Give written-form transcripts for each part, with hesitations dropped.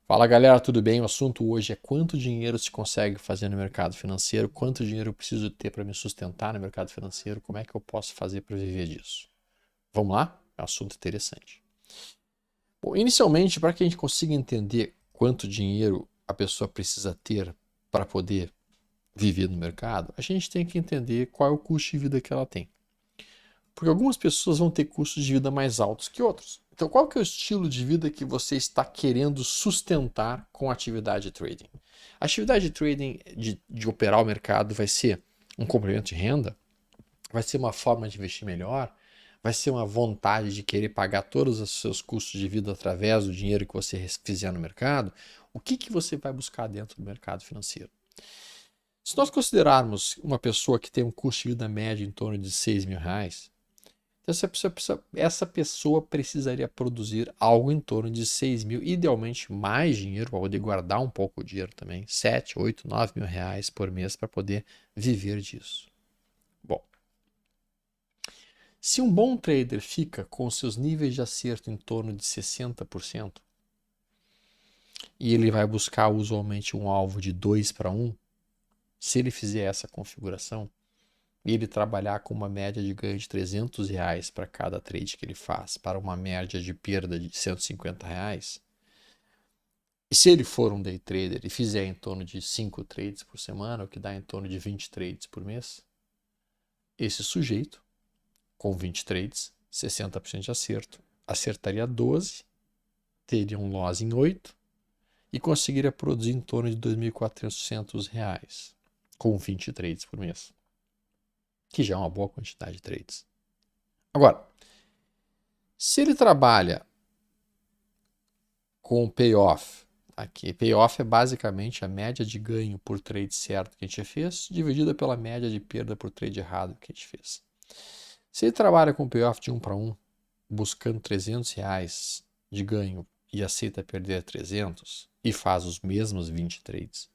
Fala galera, tudo bem? O assunto hoje é quanto dinheiro se consegue fazer no mercado financeiro, quanto dinheiro eu preciso ter para me sustentar no mercado financeiro, como é que eu posso fazer para viver disso. Vamos lá? É um assunto interessante. Bom, inicialmente, para que a gente consiga entender quanto dinheiro a pessoa precisa ter para poder viver no mercado, a gente tem que entender qual é o custo de vida que ela tem. Porque algumas pessoas vão ter custos de vida mais altos que outros. Então, qual que é o estilo de vida que você está querendo sustentar com a atividade de trading? A atividade de trading, de operar o mercado, vai ser um complemento de renda? Vai ser uma forma de investir melhor? Vai ser uma vontade de querer pagar todos os seus custos de vida através do dinheiro que você fizer no mercado? O que você vai buscar dentro do mercado financeiro? Se nós considerarmos uma pessoa que tem um custo de vida médio em torno de R$ 6.000, essa pessoa precisaria produzir algo em torno de 6 mil, idealmente mais dinheiro, para poder guardar um pouco de dinheiro também, 7, 8, 9 mil reais por mês para poder viver disso. Bom, se um bom trader fica com seus níveis de acerto em torno de 60%, e ele vai buscar usualmente um alvo de 2 para 1, se ele fizer essa configuração, e ele trabalhar com uma média de ganho de R$ 300 para cada trade que ele faz, para uma média de perda de R$ 150, e se ele for um day trader e fizer em torno de 5 trades por semana, o que dá em torno de 20 trades por mês, esse sujeito, com 20 trades, 60% de acerto, acertaria 12, teria um loss em 8 e conseguiria produzir em torno de R$ 2.400 com 20 trades por mês, que já é uma boa quantidade de trades. Agora, se ele trabalha com payoff, aqui payoff é basicamente a média de ganho por trade certo que a gente fez, dividida pela média de perda por trade errado que a gente fez. Se ele trabalha com payoff de 1 para 1, buscando R$ 300 de ganho e aceita perder 300 e faz os mesmos 20 trades,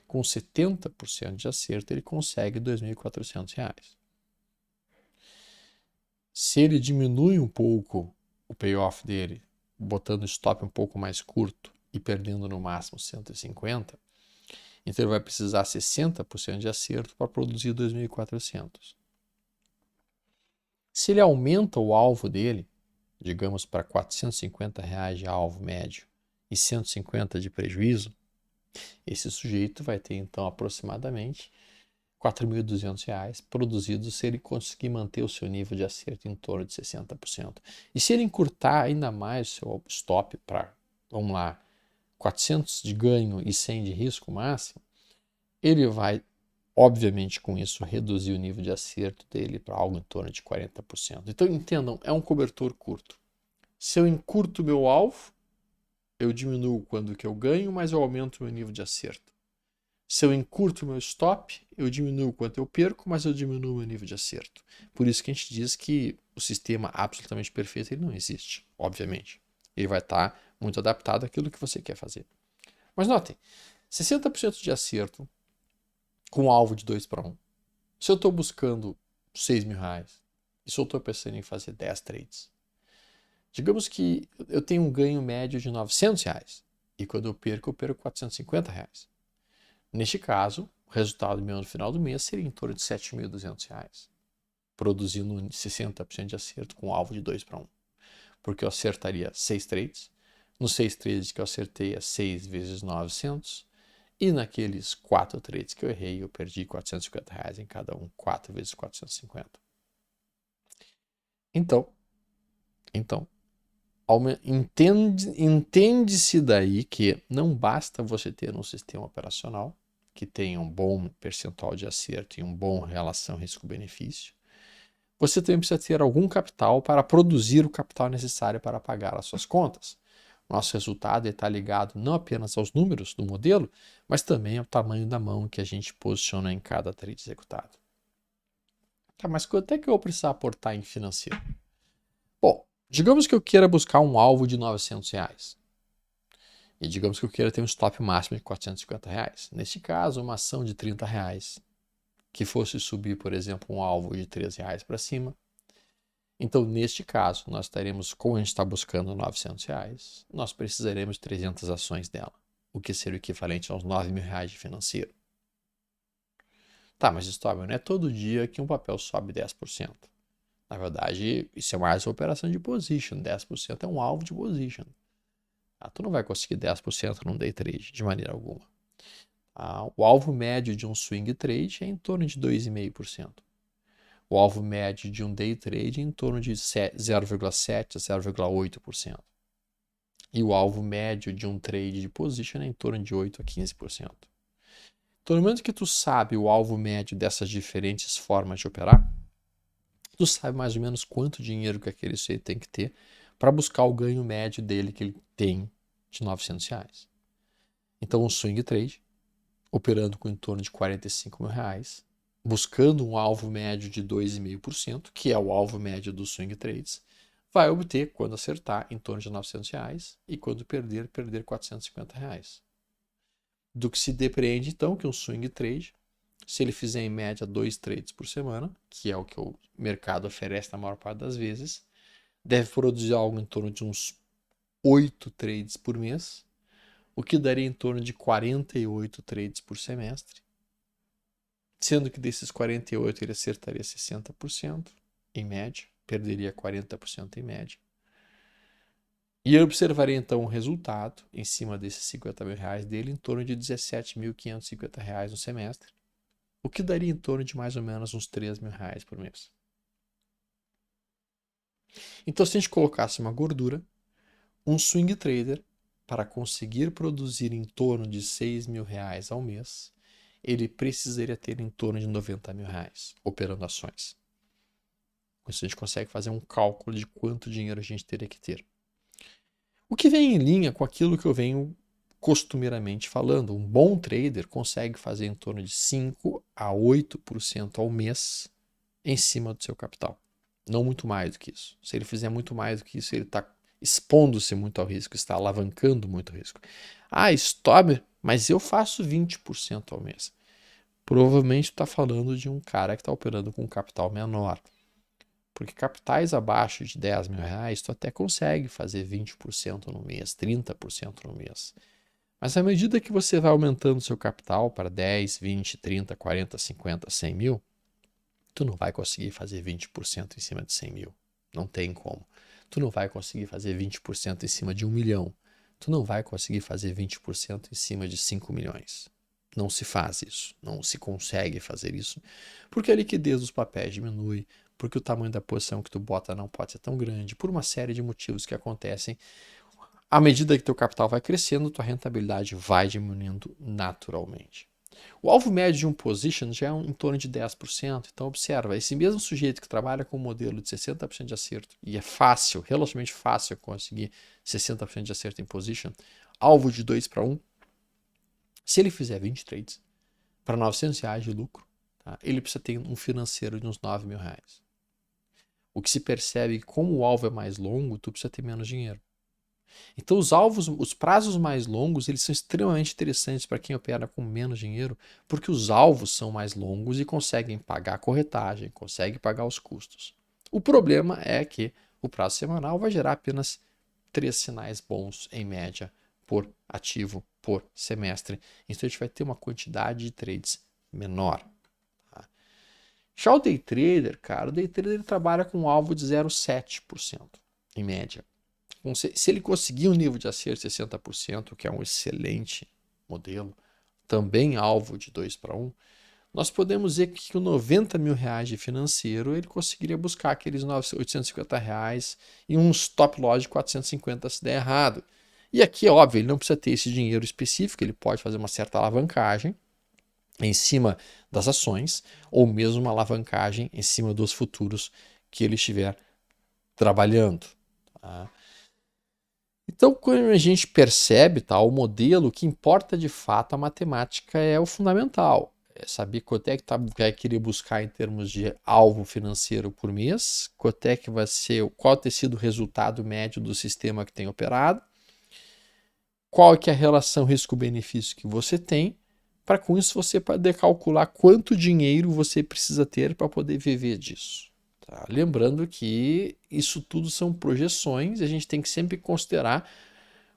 com 70% de acerto ele consegue R$ 2.400. Se ele diminui um pouco o payoff dele, botando o stop um pouco mais curto e perdendo no máximo 150, então ele vai precisar 60% de acerto para produzir 2.400. Se ele aumenta o alvo dele, digamos para R$ 450 de alvo médio e 150 de prejuízo, esse sujeito vai ter então aproximadamente R$ 4.200 produzidos se ele conseguir manter o seu nível de acerto em torno de 60%. E se ele encurtar ainda mais o seu stop para, vamos lá, 400 de ganho e 100 de risco máximo, ele vai, obviamente, com isso, reduzir o nível de acerto dele para algo em torno de 40%. Então, entendam, é um cobertor curto. Se eu encurto meu alvo, eu diminuo quando que eu ganho, mas eu aumento o meu nível de acerto. Se eu encurto o meu stop, eu diminuo quanto eu perco, mas eu diminuo o meu nível de acerto. Por isso que a gente diz que o sistema absolutamente perfeito ele não existe, obviamente. Ele vai estar muito adaptado àquilo que você quer fazer. Mas notem, 60% de acerto com um alvo de 2 para 1. Se eu estou buscando R$ 6.000 e se eu estou pensando em fazer 10 trades, digamos que eu tenho um ganho médio de R$ 900 e quando eu perco R$ 450. Neste caso, o resultado meu no final do mês seria em torno de R$ 7.200, produzindo 60% de acerto com um alvo de 2 para 1. Porque eu acertaria 6 trades, nos 6 trades que eu acertei é 6 vezes 900, e naqueles 4 trades que eu errei, eu perdi R$ 450 em cada um, 4 vezes 450. Então entende-se daí que não basta você ter um sistema operacional que tenha um bom percentual de acerto e uma boa relação risco-benefício. Você também precisa ter algum capital para produzir o capital necessário para pagar as suas contas. Nosso resultado está ligado não apenas aos números do modelo, mas também ao tamanho da mão que a gente posiciona em cada trade executado. Tá, mas quanto é que eu vou precisar aportar em financeiro? Bom, digamos que eu queira buscar um alvo de R$ 900. E digamos que eu queira ter um stop máximo de R$ 450. Neste caso, uma ação de R$ 30 que fosse subir, por exemplo, um alvo de R$ 3 para cima. Então, neste caso, nós teremos, como a gente está buscando R$900, nós precisaremos de 300 ações dela, o que seria o equivalente aos R$9.000 de financeiro. Tá, mas Stober, não é todo dia que um papel sobe 10%. Na verdade, isso é mais uma operação de position. 10% é um alvo de position. Tu não vai conseguir 10% num day trade, de maneira alguma. O alvo médio de um swing trade é em torno de 2,5%. O alvo médio de um day trade é em torno de 0,7% a 0,8%. E o alvo médio de um trade de position é em torno de 8% a 15%. Então, no momento que tu sabe o alvo médio dessas diferentes formas de operar, tu sabe mais ou menos quanto dinheiro que aquele sujeito tem que ter para buscar o ganho médio dele que ele tem de R$900. Então, um swing trade, operando com em torno de R$45.000, buscando um alvo médio de 2,5%, que é o alvo médio dos swing trades, vai obter, quando acertar, em torno de R$900 e quando perder R$450. Do que se depreende, então, que um swing trade, se ele fizer em média 2 trades por semana, que é o que o mercado oferece na maior parte das vezes, deve produzir algo em torno de uns 8 trades por mês, o que daria em torno de 48 trades por semestre, sendo que desses 48 ele acertaria 60% em média, perderia 40% em média. E eu observaria então o resultado em cima desses R$50.000 dele em torno de R$17.550 no semestre, o que daria em torno de mais ou menos uns R$3.000 por mês. Então, se a gente colocasse uma gordura, um swing trader, para conseguir produzir em torno de R$6.000 ao mês, ele precisaria ter em torno de R$90.000 operando ações. Com isso a gente consegue fazer um cálculo de quanto dinheiro a gente teria que ter. O que vem em linha com aquilo que eu venho costumeiramente falando. Um bom trader consegue fazer em torno de 5 a 8% ao mês em cima do seu capital. Não muito mais do que isso. Se ele fizer muito mais do que isso, ele está expondo-se muito ao risco, está alavancando muito o risco. Stober, mas eu faço 20% ao mês. Provavelmente está falando de um cara que está operando com um capital menor. Porque capitais abaixo de R$10.000, tu até consegue fazer 20% no mês, 30% no mês. Mas à medida que você vai aumentando seu capital para 10, 20, 30, 40, 50, 100 mil, tu não vai conseguir fazer 20% em cima de 100 mil. Não tem como. Tu não vai conseguir fazer 20% em cima de 1 milhão. Tu não vai conseguir fazer 20% em cima de 5 milhões. Não se faz isso. Não se consegue fazer isso. Porque a liquidez dos papéis diminui, porque o tamanho da posição que tu bota não pode ser tão grande, por uma série de motivos que acontecem. À medida que teu capital vai crescendo, tua rentabilidade vai diminuindo naturalmente. O alvo médio de um position já é em torno de 10%. Então, observa, esse mesmo sujeito que trabalha com um modelo de 60% de acerto, e é fácil, relativamente fácil conseguir 60% de acerto em position, alvo de 2 para 1, se ele fizer 20 trades para R$900 de lucro, tá? Ele precisa ter um financeiro de uns R$9.000. O que se percebe que, como o alvo é mais longo, tu precisa ter menos dinheiro. Então, os prazos mais longos, eles são extremamente interessantes para quem opera com menos dinheiro, porque os alvos são mais longos e conseguem pagar a corretagem, conseguem pagar os custos. O problema é que o prazo semanal vai gerar apenas 3 sinais bons, em média, por ativo, por semestre. Então, a gente vai ter uma quantidade de trades menor. Tá? Já o day trader, cara, o day trader ele trabalha com um alvo de 0,7%, em média. Se ele conseguir um nível de acerto de 60%, que é um excelente modelo, também alvo de 2 para 1, nós podemos dizer que com R$90.000 de financeiro, ele conseguiria buscar aqueles R$850 e um stop loss de 450 se der errado. E aqui, óbvio, ele não precisa ter esse dinheiro específico, ele pode fazer uma certa alavancagem em cima das ações, ou mesmo uma alavancagem em cima dos futuros que ele estiver trabalhando. Tá? Então, quando a gente percebe o modelo, o que importa de fato, a matemática é o fundamental. É saber quanto é que vai querer buscar em termos de alvo financeiro por mês, quanto é que vai ser, qual tem sido o resultado médio do sistema que tem operado, qual que é a relação risco-benefício que você tem, para com isso você poder calcular quanto dinheiro você precisa ter para poder viver disso. Tá? Lembrando que isso tudo são projeções e a gente tem que sempre considerar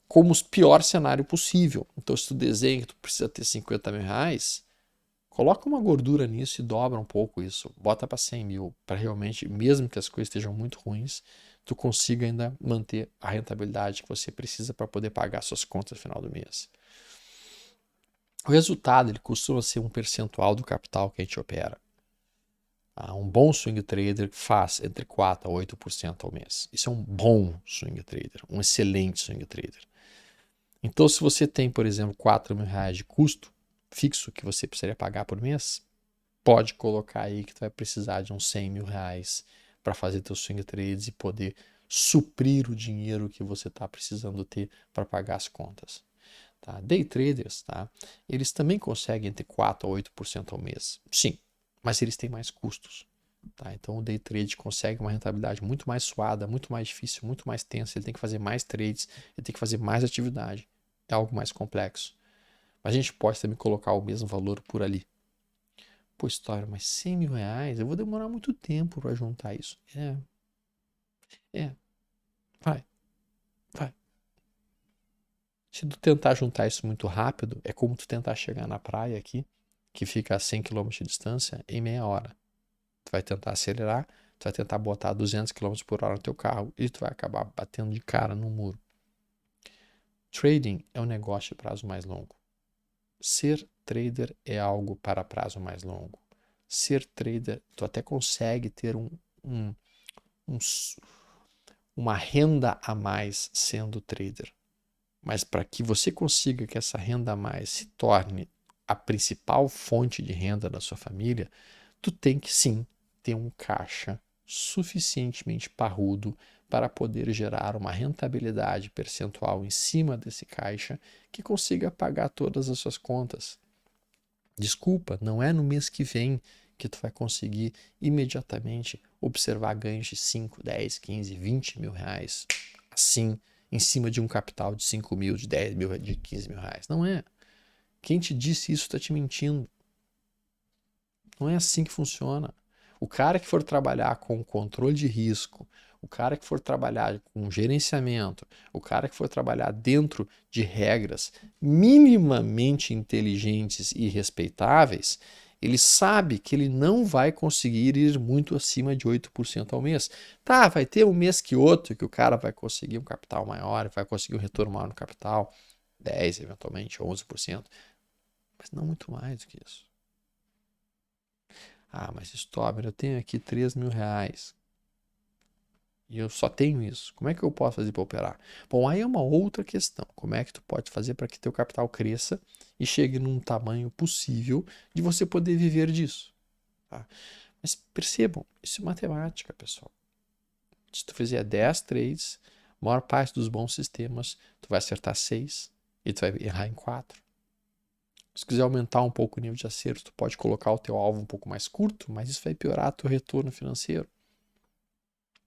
como o pior cenário possível. Então, se tu desenha que tu precisa ter 50 mil reais, coloca uma gordura nisso e dobra um pouco isso. Bota para 100 mil, para realmente, mesmo que as coisas estejam muito ruins, tu consiga ainda manter a rentabilidade que você precisa para poder pagar suas contas no final do mês. O resultado ele costuma ser um percentual do capital que a gente opera. Um bom swing trader faz entre 4% a 8% ao mês. Isso é um bom swing trader, um excelente swing trader. Então, se você tem, por exemplo, 4 mil reais de custo fixo que você precisaria pagar por mês, pode colocar aí que tu vai precisar de uns 100 mil reais para fazer teus swing trades e poder suprir o dinheiro que você está precisando ter para pagar as contas. Tá? Day traders, tá? Eles também conseguem entre 4% a 8% ao mês. Sim, mas eles têm mais custos. Tá? Então o day trade consegue uma rentabilidade muito mais suada, muito mais difícil, muito mais tensa. Ele tem que fazer mais trades, ele tem que fazer mais atividade. É algo mais complexo. Mas a gente pode também colocar o mesmo valor por ali. Pô, história, mas 100 mil reais? Eu vou demorar muito tempo para juntar isso. Vai. Se tu tentar juntar isso muito rápido, é como tu tentar chegar na praia aqui, que fica a 100 km de distância, em meia hora. Tu vai tentar acelerar, tu vai tentar botar 200 km por hora no teu carro e tu vai acabar batendo de cara no muro. Trading é um negócio de prazo mais longo. Ser trader é algo para prazo mais longo. Ser trader, tu até consegue ter uma renda a mais sendo trader. Mas para que você consiga que essa renda a mais se torne a principal fonte de renda da sua família, tu tem que sim ter um caixa suficientemente parrudo para poder gerar uma rentabilidade percentual em cima desse caixa que consiga pagar todas as suas contas. Desculpa, não é no mês que vem que tu vai conseguir imediatamente observar ganhos de 5, 10, 15, 20 mil reais assim, em cima de um capital de 5 mil, de 10 mil, de 15 mil reais. Não é. Quem te disse isso está te mentindo. Não é assim que funciona. O cara que for trabalhar com controle de risco, o cara que for trabalhar com gerenciamento, o cara que for trabalhar dentro de regras minimamente inteligentes e respeitáveis, ele sabe que ele não vai conseguir ir muito acima de 8% ao mês. Tá, vai ter um mês que outro que o cara vai conseguir um capital maior, vai conseguir um retorno maior no capital, 10%, eventualmente 11%, mas não muito mais do que isso. Ah, mas Stober, eu tenho aqui 3 mil reais e eu só tenho isso. Como é que eu posso fazer para operar? Bom, aí é uma outra questão. Como é que tu pode fazer para que teu capital cresça e chegue num tamanho possível de você poder viver disso? Tá? Mas percebam, isso é matemática, pessoal. Se tu fizer 10 trades, a maior parte dos bons sistemas, tu vai acertar 6 e tu vai errar em 4. Se quiser aumentar um pouco o nível de acerto, tu pode colocar o teu alvo um pouco mais curto, mas isso vai piorar o teu retorno financeiro.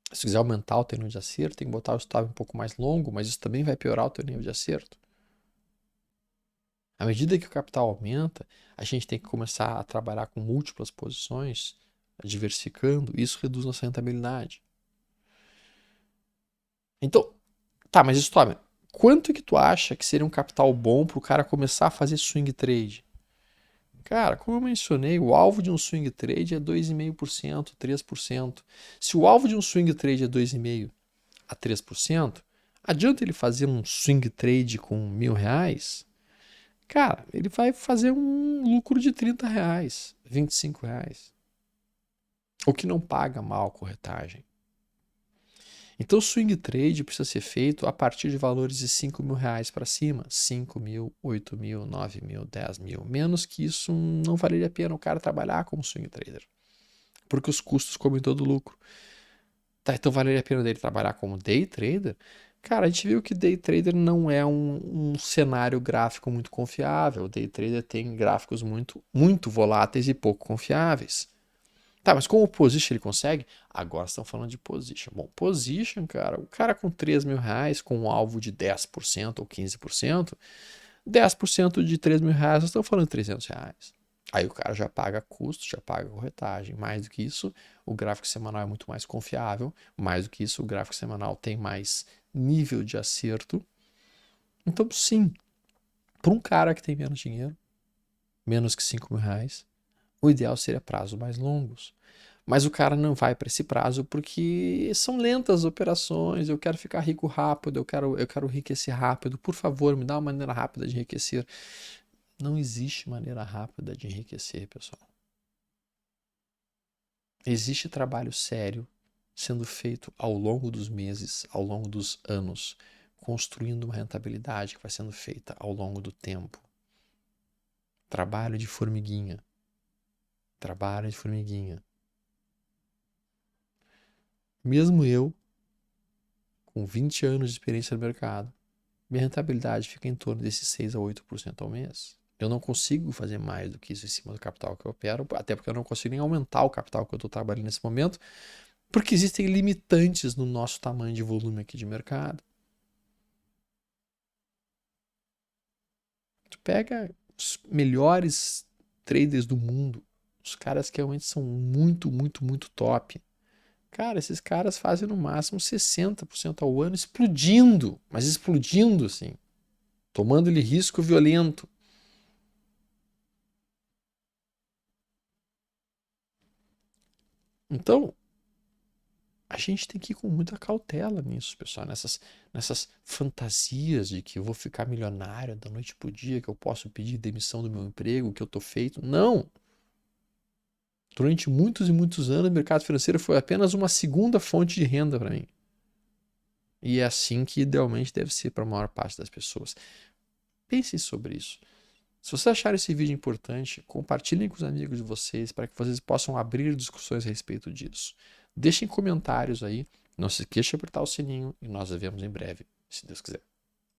Se quiser aumentar o teu nível de acerto, tem que botar o stop um pouco mais longo, mas isso também vai piorar o teu nível de acerto. À medida que o capital aumenta, a gente tem que começar a trabalhar com múltiplas posições, diversificando, e isso reduz nossa rentabilidade. Então, tá, mas Stober, quanto que tu acha que seria um capital bom para o cara começar a fazer swing trade? Cara, como eu mencionei, o alvo de um swing trade é 2,5%, 3%. Se o alvo de um swing trade é 2,5% a 3%, adianta ele fazer um swing trade com R$ 1.000? Cara, ele vai fazer um lucro de R$ 30, R$ 25. O que não paga mal a corretagem. Então, o swing trade precisa ser feito a partir de valores de 5 mil reais para cima. 5 mil, 8 mil, 9 mil, 10 mil. Menos que isso, não valeria a pena o cara trabalhar como swing trader. Porque os custos comem todo o lucro. Tá, então valeria a pena dele trabalhar como day trader? Cara, a gente viu que day trader não é um cenário gráfico muito confiável. O day trader tem gráficos muito voláteis e pouco confiáveis. Tá, mas como o position ele consegue? Agora estão falando de position. Bom, position, cara, o cara com 3 mil reais, com um alvo de 10% ou 15%, 10% de 3 mil reais, nós estamos falando de R$ 300. Aí o cara já paga custo, já paga corretagem. Mais do que isso, o gráfico semanal é muito mais confiável. Mais do que isso, o gráfico semanal tem mais nível de acerto. Então, sim, para um cara que tem menos dinheiro, menos que 5 mil reais, o ideal seria prazos mais longos. Mas o cara não vai para esse prazo porque são lentas as operações, eu quero ficar rico rápido, eu quero enriquecer rápido, por favor, me dá uma maneira rápida de enriquecer. Não existe maneira rápida de enriquecer, pessoal. Existe trabalho sério sendo feito ao longo dos meses, ao longo dos anos, construindo uma rentabilidade que vai sendo feita ao longo do tempo. Trabalho de formiguinha. Trabalho de formiguinha. Mesmo eu, com 20 anos de experiência no mercado, minha rentabilidade fica em torno desses 6 a 8% ao mês. Eu não consigo fazer mais do que isso em cima do capital que eu opero, até porque eu não consigo nem aumentar o capital que eu estou trabalhando nesse momento, porque existem limitantes no nosso tamanho de volume aqui de mercado. Tu pega os melhores traders do mundo, os caras que realmente são muito, muito, muito top. Cara, esses caras fazem no máximo 60% ao ano explodindo, mas explodindo assim, tomando-lhe risco violento. Então, a gente tem que ir com muita cautela nisso, pessoal, nessas fantasias de que eu vou ficar milionário da noite pro dia, que eu posso pedir demissão do meu emprego, que eu tô feito. Não! Durante muitos e muitos anos, o mercado financeiro foi apenas uma segunda fonte de renda para mim. E é assim que idealmente deve ser para a maior parte das pessoas. Pensem sobre isso. Se vocês acharem esse vídeo importante, compartilhem com os amigos de vocês para que vocês possam abrir discussões a respeito disso. Deixem comentários aí. Não se esqueça de apertar o sininho e nós nos vemos em breve, se Deus quiser.